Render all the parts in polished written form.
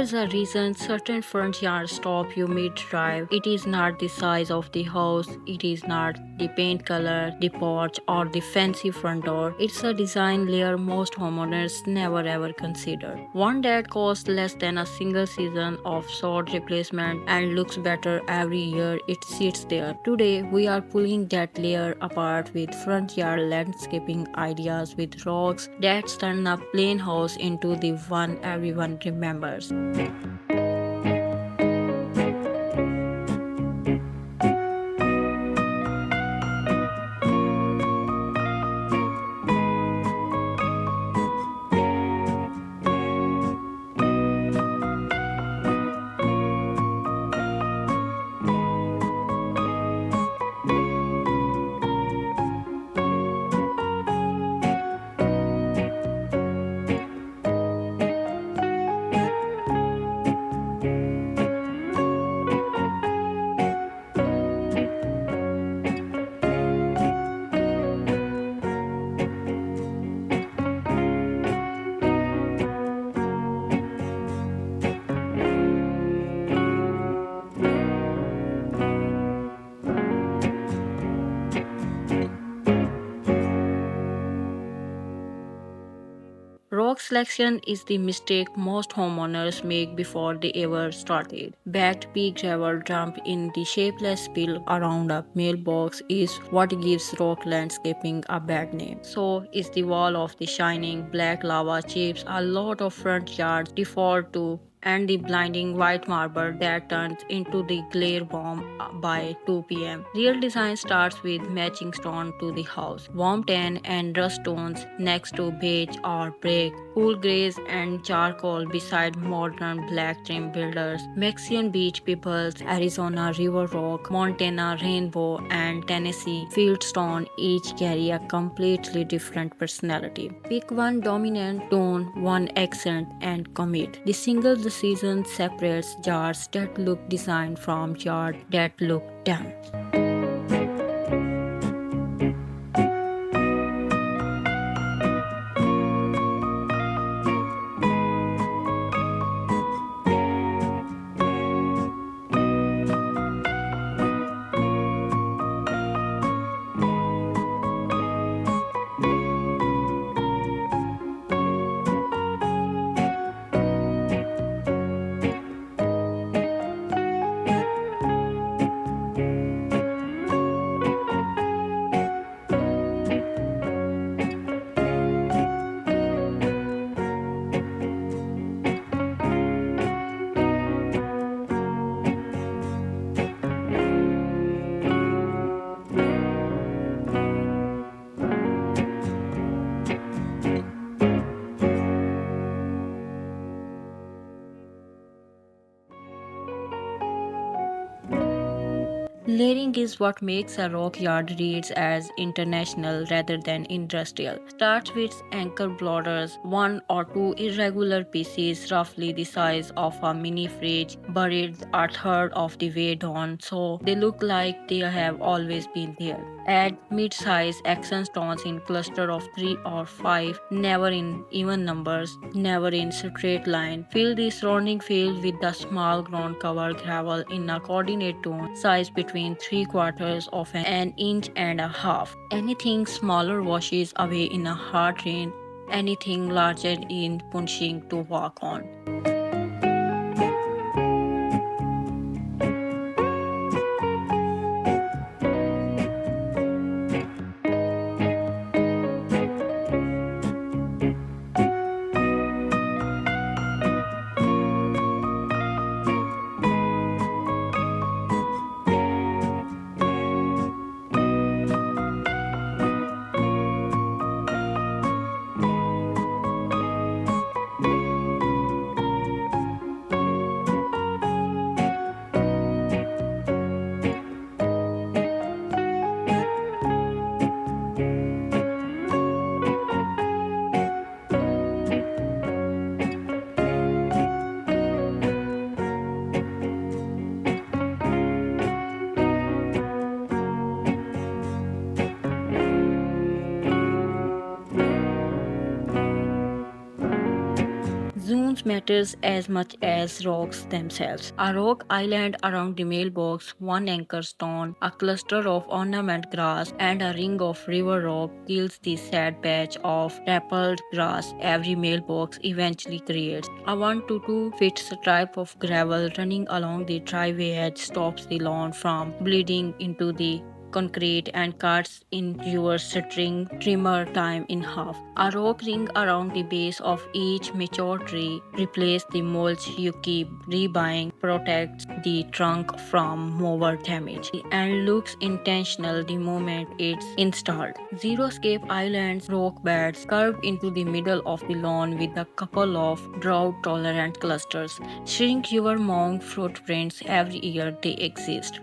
There's a reason certain front yards stop you mid-drive. It is not the size of the house, it is not the paint color, the porch, or the fancy front door. It's a design layer most homeowners never ever consider. One that costs less than a single season of sod replacement and looks better every year it sits there. Today, we are pulling that layer apart with front yard landscaping ideas with rocks that turn a plain house into the one everyone remembers. Rock selection is the mistake most homeowners make before they ever started. Backed pea gravel dumped in the shapeless spill around a mailbox is what gives rock landscaping a bad name. So is the wall of the shining black lava chips a lot of front yards default to and the blinding white marble that turns into the glare bomb by 2 p.m. Real design starts with matching stone to the house, warm tan and rust tones next to beige or brick, cool grays and charcoal beside modern black trim builders, Mexican beach pebbles, Arizona river rock, Montana rainbow, and Tennessee fieldstone each carry a completely different personality. Pick one dominant tone, one accent, and commit. The single decision separates yards that look designed from yards that look damp. Layering is what makes a rock yard reads as international rather than industrial. Starts with anchor borders, one or two irregular pieces roughly the size of a mini fridge, buried a third of the way down so they look like they have always been there. Add mid-size accent stones in cluster of 3 or 5, never in even numbers, never in straight line. Fill the surrounding field with the small ground cover gravel in a coordinate tone, size between 3 quarters of an inch and a half. Anything smaller washes away in a hard rain, anything larger in punching to walk on. matters as much as rocks themselves. A rock island around the mailbox, one anchor stone, a cluster of ornament grass, and a ring of river rock kills the sad patch of dappled grass every mailbox eventually creates. A 1 to 2 feet stripe of gravel running along the driveway edge stops the lawn from bleeding into the concrete and cuts in your string trimmer time in half. A rock ring around the base of each mature tree replaces the mulch you keep rebuying, protects the trunk from mower damage, and looks intentional the moment it's installed. Zero-scape islands, rock beds curved into the middle of the lawn with a couple of drought-tolerant clusters. Shrink your mound footprints every year they exist.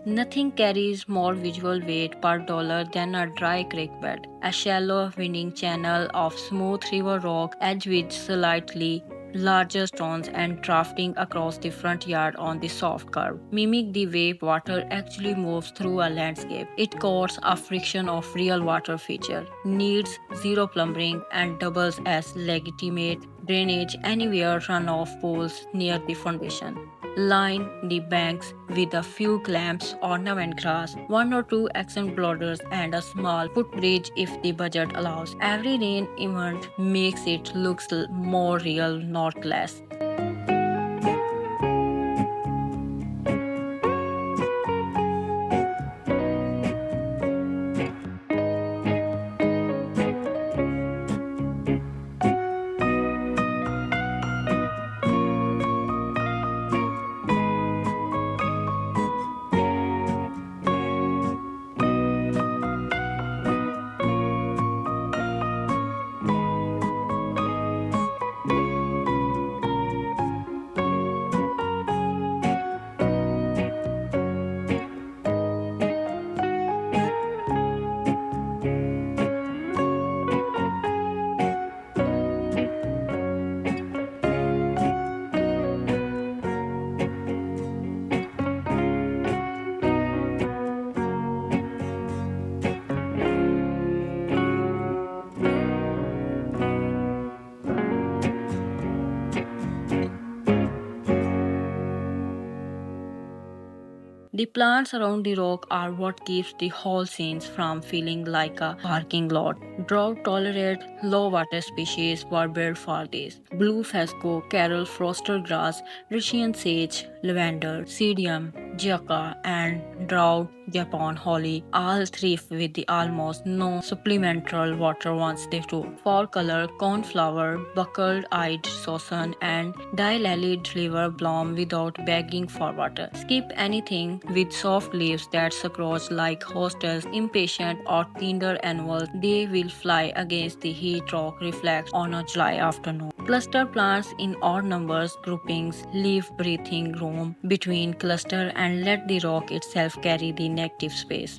Nothing carries more visual weight per dollar than a dry creek bed, a shallow winding channel of smooth river rock edged with slightly larger stones and drafting across the front yard on the soft curve. Mimic the way water actually moves through a landscape. It courts a friction of real water feature, needs zero plumbing and doubles as legitimate drainage anywhere runoff pools near the foundation. Line the banks with a few clamps, ornament grass, one or two accent borders, and a small footbridge if the budget allows. Every rain event makes it look more real, not less. The plants around the rock are what keeps the whole scene from feeling like a parking lot. Drought tolerant, low water species were built for this. Blue fesco, Carol Foster grass, Russian sage, lavender, Pseudium, Jaca, and drought Japan holly all thrive with the almost no supplemental water once they do. For color, cornflower, buckled-eyed Susan, and dye-lilied liver bloom without begging for water. Skip anything with soft leaves that scratch like hostess, impatient or tender animals. They will fly against the heat rock reflects on a July afternoon. Cluster plants in odd numbers groupings leave breathing room between cluster and let the rock itself carry the negative space.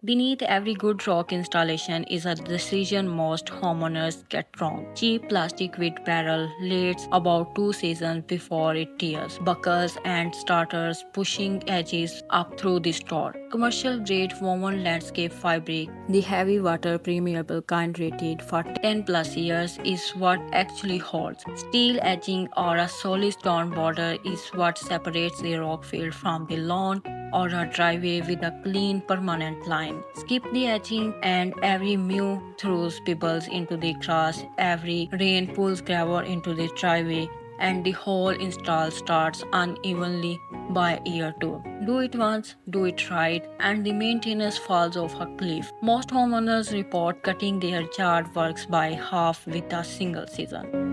Beneath every good rock installation is a decision most homeowners get wrong. Cheap plastic with barrel lays about 2 seasons before it tears, buckles and starters pushing edges up through the store. Commercial grade woven landscape fabric, the heavy water permeable kind rated for 10 plus years, is what actually holds. Steel edging or a solid stone border is what separates the rock field from the lawn or a driveway with a clean permanent line. Skip the edging and every mew throws pebbles into the grass, every rain pulls gravel into the driveway, and the whole install starts unevenly by year 2. Do it once, do it right, and the maintenance falls off a cliff. Most homeowners report cutting their yard works by half with a single season.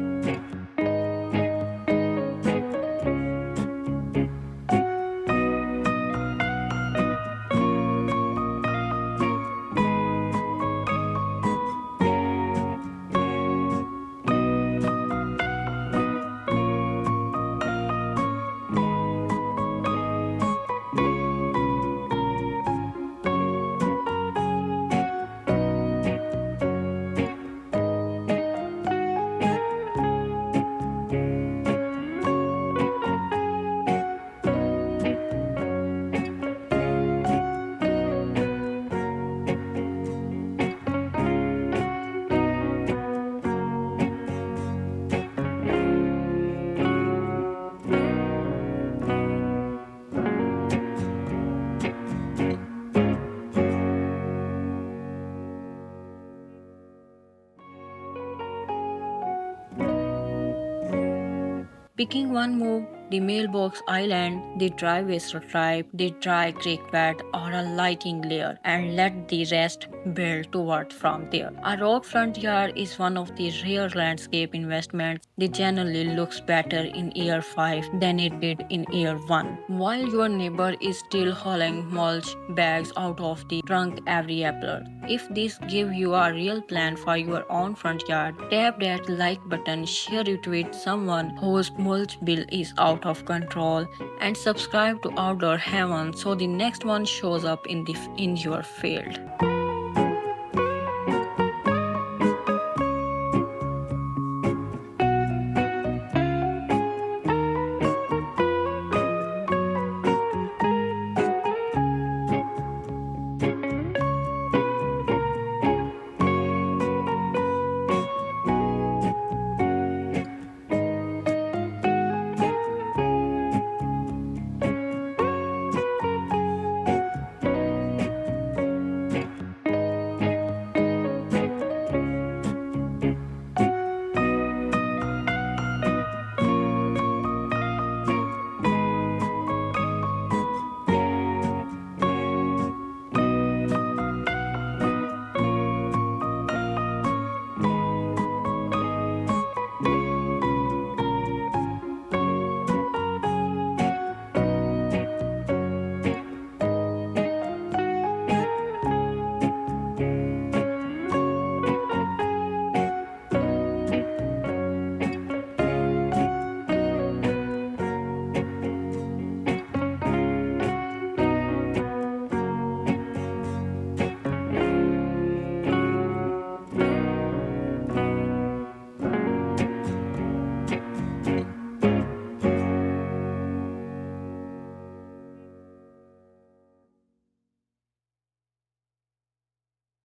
Picking one move, the mailbox island, the driveway stripe, the dry creek bed, or a lighting layer, and let the rest build toward from there. A rock front yard is one of the rare landscape investments that generally looks better in year 5 than it did in year 1. While your neighbor is still hauling mulch bags out of the trunk every April. If this gives you a real plan for your own front yard, tap that like button, share it with someone whose mulch bill is out of control, and subscribe to Outdoor Heaven so the next one shows up in your field.